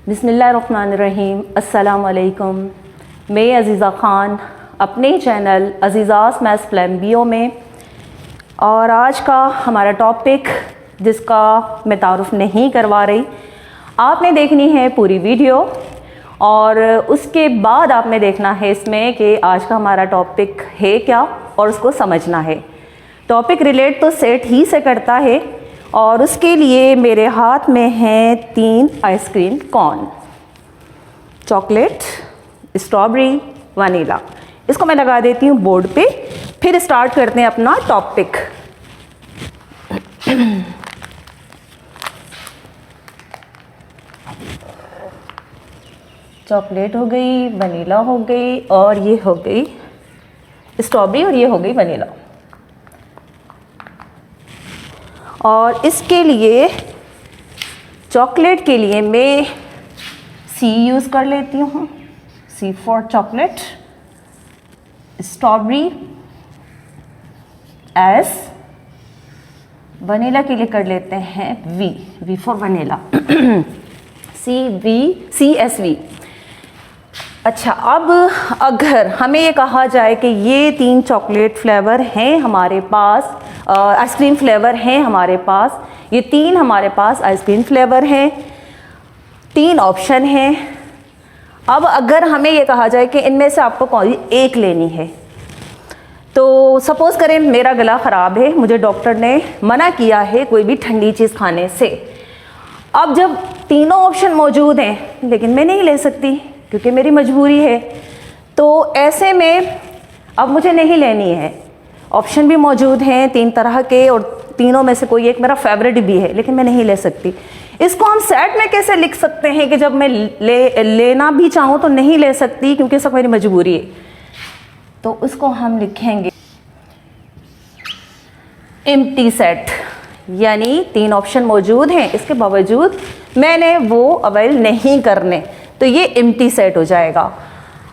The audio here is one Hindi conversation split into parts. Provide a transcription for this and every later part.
बिस्मिल्लाहिर्रहमानिर्रहीम। अस्सलाम वालेकुम। मैं अज़ीज़ा ख़ान अपने चैनल अज़ीज़ास मैथ्स फ्लैम्बियो में, और आज का हमारा टॉपिक जिसका मैं तारुफ़ नहीं करवा रही, आपने देखनी है पूरी वीडियो और उसके बाद आपने देखना है इसमें कि आज का हमारा टॉपिक है क्या और उसको समझना है। टॉपिक रिलेट तो सेट ही से करता है और उसके लिए मेरे हाथ में हैं 3 ice cream corn, chocolate, strawberry, vanilla. इसको मैं लगा देती हूँ बोर्ड पे, फिर स्टार्ट करते हैं अपना टॉपिक। चॉकलेट हो गई, वनीला हो गई, और ये हो गई स्ट्रॉबेरी, और ये हो गई वनीला। और इसके लिए चॉकलेट के लिए मैं सी यूज़ कर लेती हूँ, C for chocolate. Strawberry S, vanilla के लिए कर लेते हैं V for vanilla, C S V. अच्छा, अब अगर हमें ये कहा जाए कि ये 3 चॉकलेट फ्लेवर हैं हमारे पास, आइसक्रीम फ्लेवर हैं हमारे पास, ये 3 हमारे पास आइसक्रीम फ्लेवर हैं, 3 ऑप्शन हैं। अब अगर हमें ये कहा जाए कि इनमें से आपको कौन सी एक लेनी है, तो सपोज़ करें मेरा गला ख़राब है, मुझे डॉक्टर ने मना किया है कोई भी ठंडी चीज़ खाने से। अब जब तीनों ऑप्शन मौजूद हैं लेकिन मैं नहीं ले सकती क्योंकि मेरी मजबूरी है, तो ऐसे में अब मुझे नहीं लेनी है। ऑप्शन भी मौजूद हैं 3 तरह के और तीनों में से कोई एक मेरा फेवरेट भी है, लेकिन मैं नहीं ले सकती। इसको हम सेट में कैसे लिख सकते हैं कि जब मैं लेना भी चाहूँ तो नहीं ले सकती क्योंकि सब मेरी मजबूरी है, तो उसको हम लिखेंगे एम्प्टी सेट। यानी 3 ऑप्शन मौजूद हैं, इसके बावजूद मैंने वो अवेल नहीं करने, तो ये एम्प्टी सेट हो जाएगा।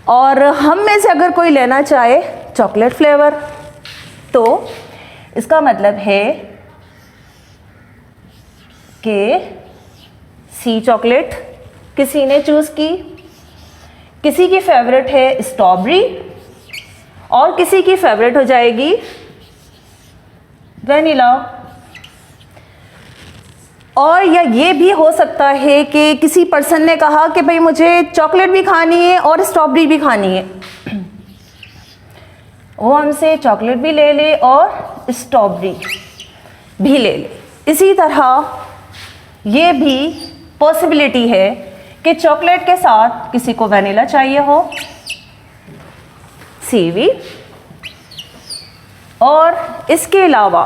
और हम में से अगर कोई लेना चाहे चॉकलेट फ्लेवर, तो इसका मतलब है कि सी चॉकलेट किसी ने चूज़ की, किसी की फेवरेट है स्ट्रॉबेरी, और किसी की फेवरेट हो जाएगी वनीला। और या ये भी हो सकता है कि किसी पर्सन ने कहा कि भाई मुझे चॉकलेट भी खानी है और स्ट्रॉबेरी भी खानी है, वो हमसे चॉकलेट भी ले ले और स्ट्रॉबेरी भी ले ले। इसी तरह ये भी पॉसिबिलिटी है कि चॉकलेट के साथ किसी को वनीला चाहिए हो, सीवी, और इसके अलावा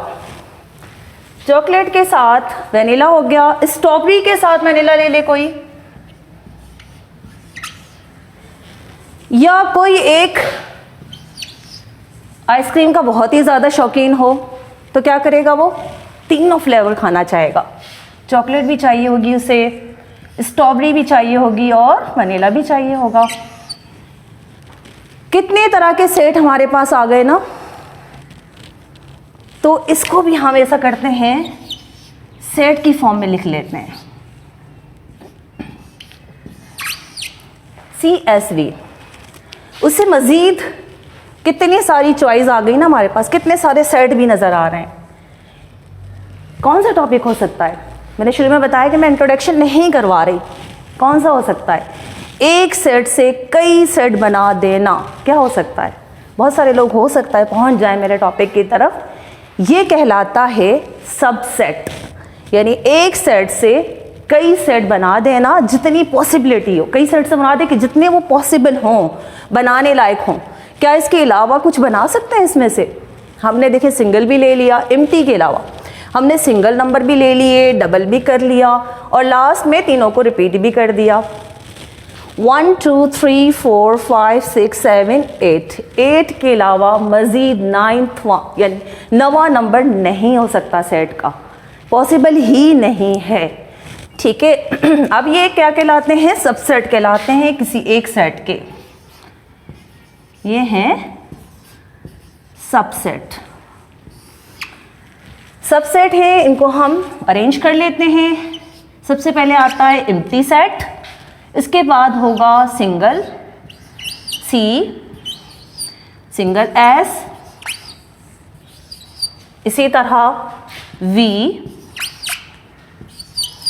चॉकलेट के साथ वनीला हो गया, स्ट्रॉबेरी के साथ वनीला ले ले कोई, या कोई एक आइसक्रीम का बहुत ही ज़्यादा शौकीन हो तो क्या करेगा, वो तीनों फ्लेवर खाना चाहेगा। चॉकलेट भी चाहिए होगी उसे, स्ट्रॉबेरी भी चाहिए होगी और वनीला भी चाहिए होगा। कितने तरह के सेट हमारे पास आ गए ना। तो इसको भी हम ऐसा करते हैं, सेट की फॉर्म में लिख लेते हैं, CSV। उससे मज़ीद कितनी सारी चॉइस आ गई ना हमारे पास, कितने सारे सेट भी नज़र आ रहे हैं। कौन सा टॉपिक हो सकता है? मैंने शुरू में बताया कि मैं इंट्रोडक्शन नहीं करवा रही। कौन सा हो सकता है? एक सेट से कई सेट बना देना। क्या हो सकता है? बहुत सारे लोग हो सकता है पहुंच जाए मेरे टॉपिक की तरफ। ये कहलाता है सबसेट, यानी एक सेट से कई सेट बना देना, जितनी पॉसिबिलिटी हो। कई सेट से बना दे कि जितने वो पॉसिबल हों, बनाने लायक हों। क्या इसके अलावा कुछ बना सकते हैं इसमें से? हमने देखे सिंगल भी ले लिया, एम्प्टी के अलावा हमने सिंगल नंबर भी ले लिए, डबल भी कर लिया, और लास्ट में तीनों को रिपीट भी कर दिया। 1 2 3 4 5 6 7 8 के अलावा मज़ीद 9वां यानी 9वां नंबर नहीं हो सकता सेट का, पॉसिबल ही नहीं है। ठीक है, अब ये क्या कहलाते हैं? सबसेट कहलाते हैं किसी एक सेट के। ये हैं सबसेट। सबसेट है, इनको हम अरेंज कर लेते हैं। सबसे पहले आता है एम्प्टी सेट। इसके बाद होगा सिंगल C, सिंगल S, इसी तरह V,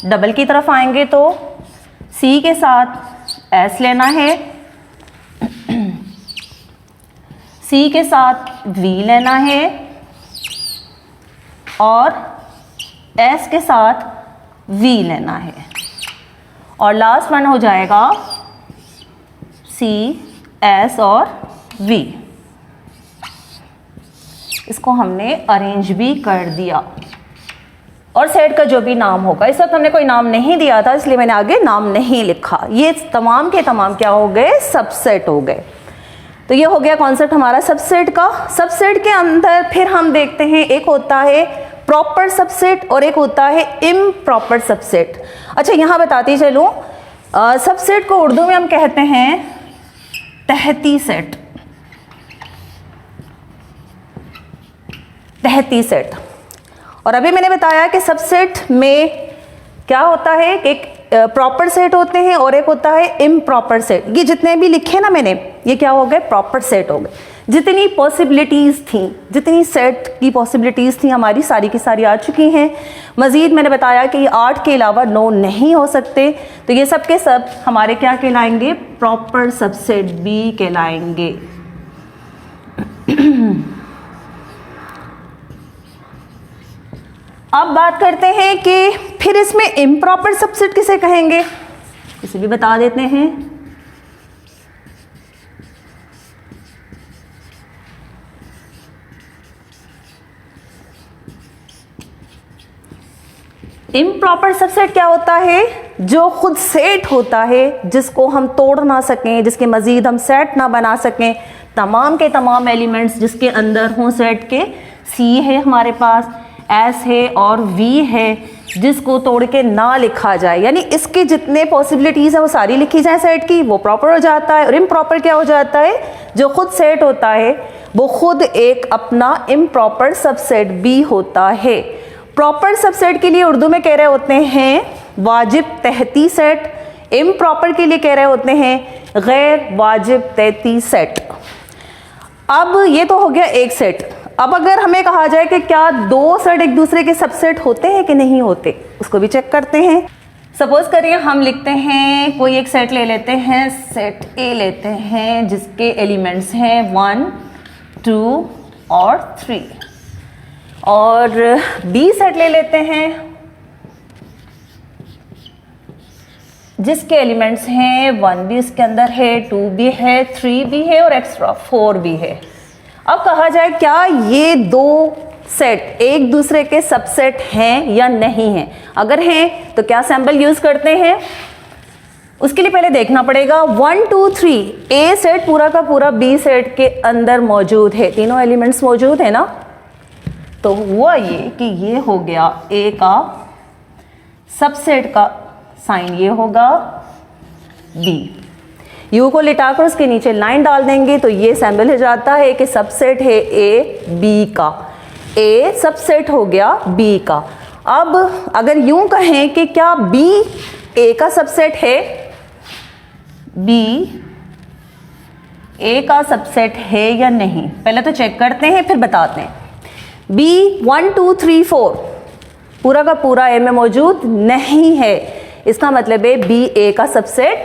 डबल की तरफ आएंगे तो C के साथ S लेना है, C के साथ V लेना है और S के साथ V लेना है और लास्ट वन हो जाएगा C, S और V। इसको हमने अरेंज भी कर दिया और सेट का जो भी नाम होगा, इस वक्त हमने कोई नाम नहीं दिया था इसलिए मैंने आगे नाम नहीं लिखा। ये तमाम के तमाम क्या हो गए, सबसेट हो गए। तो ये हो गया कॉन्सेप्ट हमारा सबसेट का। सबसेट के अंदर फिर हम देखते हैं एक होता है प्रॉपर सबसेट और एक होता है इम्प्रॉपर सबसेट। अच्छा यहाँ बताती चलूँ, सबसेट को उर्दू में हम कहते हैं तहती सेट, तहती सेट। और अभी मैंने बताया कि सबसेट में क्या होता है, एक प्रॉपर सेट होते हैं और एक होता है इम्प्रॉपर सेट। ये जितने भी लिखे ना मैंने, ये क्या हो गए, प्रॉपर सेट हो गए। जितनी पॉसिबिलिटीज़ थी, जितनी सेट की पॉसिबिलिटीज़ थी हमारी सारी की सारी आ चुकी हैं। मज़ीद मैंने बताया कि ये 8 के अलावा 9 नहीं हो सकते, तो ये सब के सब हमारे क्या कहलाएंगे, प्रॉपर सबसेट भी कहलाएंगे। अब बात करते हैं कि फिर इसमें इम्प्रॉपर सबसेट किसे कहेंगे, इसे भी बता देते हैं। इम्प्रॉपर सबसेट क्या होता है, जो खुद सेट होता है, जिसको हम तोड़ ना सकें, जिसके मजीद हम सेट ना बना सकें। तमाम के तमाम एलिमेंट्स जिसके अंदर हों सेट के, C है हमारे पास, S है और V है, जिसको तोड़ के ना लिखा जाए, यानी इसके जितने पॉसिबिलिटीज़ हैं वो सारी लिखी जाए सेट की, वो प्रॉपर हो जाता है। और इम्प्रॉपर क्या हो जाता है, जो खुद सेट होता है वो खुद एक अपना इम्प्रॉपर सबसेट भी होता है। प्रॉपर सबसेट के लिए उर्दू में कह रहे होते हैं वाजिब तहती सेट, इम्प्रॉपर के लिए कह रहे होते हैं गैर वाजिब तहती सेट। अब ये तो हो गया एक सेट। अब अगर हमें कहा जाए कि क्या 2 सेट एक दूसरे के सबसेट होते हैं कि नहीं होते, उसको भी चेक करते हैं। सपोज करिए हम लिखते हैं, कोई एक सेट ले लेते हैं, सेट ए लेते हैं जिसके एलिमेंट्स हैं 1, 2 और 3, और बी सेट ले लेते हैं जिसके एलिमेंट्स हैं 1 भी इसके अंदर है, 2 भी है, 3 भी है और एक्स्ट्रा 4 भी है। अब कहा जाए क्या ये 2 सेट एक दूसरे के सबसेट हैं या नहीं हैं। अगर हैं तो क्या सैंपल यूज करते हैं, उसके लिए पहले देखना पड़ेगा 1, 2, 3 ए सेट पूरा का पूरा बी सेट के अंदर मौजूद है, तीनों एलिमेंट्स मौजूद है ना। तो हुआ ये कि ये हो गया ए का सबसेट का साइन, ये होगा बी। यू को लिटाकर उसके नीचे लाइन डाल देंगे तो ये सैंपल हो जाता है कि सबसेट है ए बी का, ए सबसेट हो गया बी का। अब अगर यूं कहें कि क्या बी ए का सबसेट है, बी ए का सबसेट है या नहीं, पहले तो चेक करते हैं फिर बताते हैं। बी 1, 2, 3, 4 पूरा का पूरा ए में मौजूद नहीं है, इसका मतलब है बी ए का सबसेट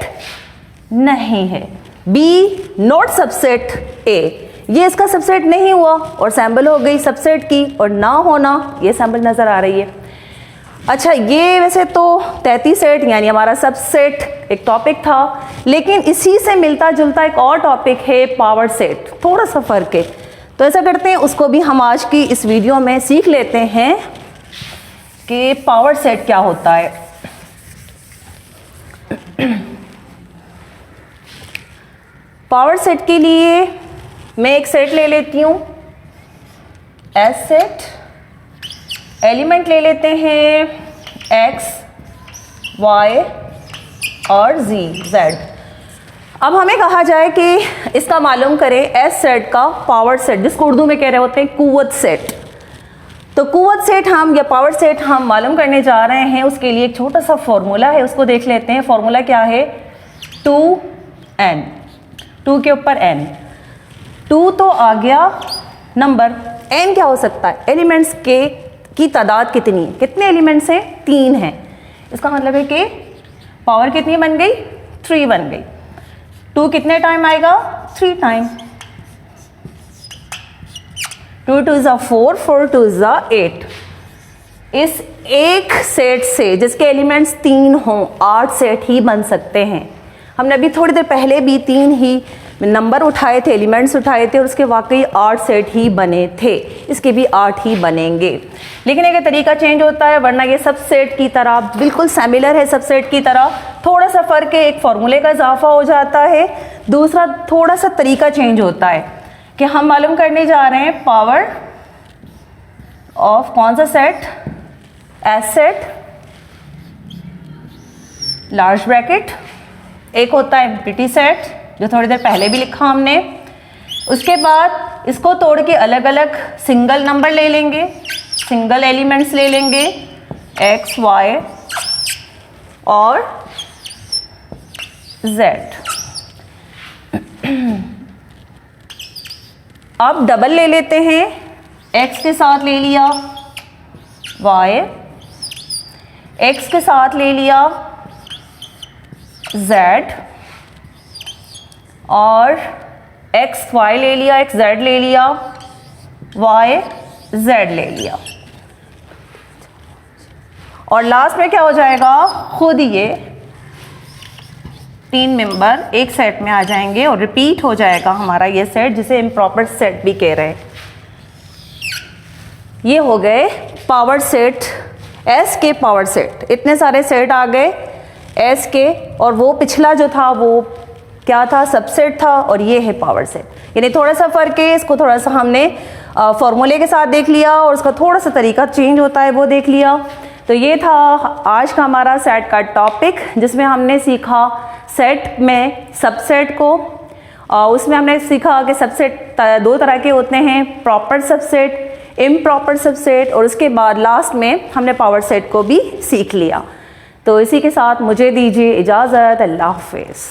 नहीं है। बी नॉट सबसेट ए, ये इसका सबसेट नहीं हुआ और सैंपल हो गई सबसेट की, और ना होना ये सैंपल नजर आ रही है। अच्छा, ये वैसे तो 33 सेट यानी हमारा सबसेट एक टॉपिक था, लेकिन इसी से मिलता जुलता एक और टॉपिक है पावर सेट, थोड़ा सा फर्क है। तो ऐसा करते हैं उसको भी हम आज की इस वीडियो में सीख लेते हैं कि पावर सेट क्या होता है। पावर सेट के लिए मैं एक सेट ले लेती हूँ एस सेट, एलिमेंट ले लेते हैं x, y और z। अब हमें कहा जाए कि इसका मालूम करें एस सेट का पावर सेट, जिसको उर्दू में कह रहे होते हैं कुव्वत सेट। तो कुव्वत सेट हम या पावर सेट हम मालूम करने जा रहे हैं, उसके लिए एक छोटा सा फॉर्मूला है, उसको देख लेते हैं। फॉर्मूला क्या है, 2n, 2 के ऊपर n, 2 तो आ गया नंबर, n क्या हो सकता है, एलिमेंट्स के की तादाद कितनी है, कितने एलिमेंट्स हैं, 3 हैं, इसका मतलब है कि पावर कितनी बन गई, 3 बन गई। 2 कितने टाइम आएगा, 3 टाइम, 2 2 is 4, 4 2 is 8। इस एक सेट से जिसके एलिमेंट्स 3 हों 8 सेट ही बन सकते हैं। हमने अभी थोड़ी देर पहले भी 3 ही नंबर उठाए थे, एलिमेंट्स उठाए थे और उसके वाकई 8 सेट ही बने थे, इसके भी 8 ही बनेंगे। लेकिन एक तरीका चेंज होता है, वरना ये सब सेट की तरह बिल्कुल सिमिलर है, सब सेट की तरह, थोड़ा सा फ़र्क है, एक फार्मूले का इजाफा हो जाता है, दूसरा थोड़ा सा तरीका चेंज होता है कि हम मालूम करने जा रहे हैं पावर ऑफ कौन सा set, S set, large bracket, एक होता है एम्प्टी सेट जो थोड़ी देर पहले भी लिखा हमने। उसके बाद इसको तोड़ के अलग अलग सिंगल नंबर ले लेंगे, सिंगल एलिमेंट्स ले लेंगे, x, y और z। अब डबल ले लेते हैं, x के साथ ले लिया y, x के साथ ले लिया z और x y ले लिया, x z ले लिया, y z ले लिया, और लास्ट में क्या हो जाएगा, खुद ये 3 मेंबर एक सेट में आ जाएंगे और रिपीट हो जाएगा हमारा ये सेट, जिसे इम्प्रॉपर सेट भी कह रहे हैं। ये हो गए पावर सेट, S के पावर सेट, इतने सारे सेट आ गए S के, और वो पिछला जो था वो क्या था, सबसेट था, और ये है पावर सेट। यानी थोड़ा सा फ़र्क है, इसको थोड़ा सा हमने फॉर्मूले के साथ देख लिया और उसका थोड़ा सा तरीका चेंज होता है वो देख लिया। तो ये था आज का हमारा सेट का टॉपिक, जिसमें हमने सीखा सेट में सबसेट को, उसमें हमने सीखा कि सबसेट 2 तरह के होते हैं, प्रॉपर सबसेट, इम्प्रॉपर सबसेट, और उसके बाद लास्ट में हमने पावर सेट को भी सीख लिया। तो इसी के साथ मुझे दीजिए इजाज़त, अल्लाह हाफ़िज़।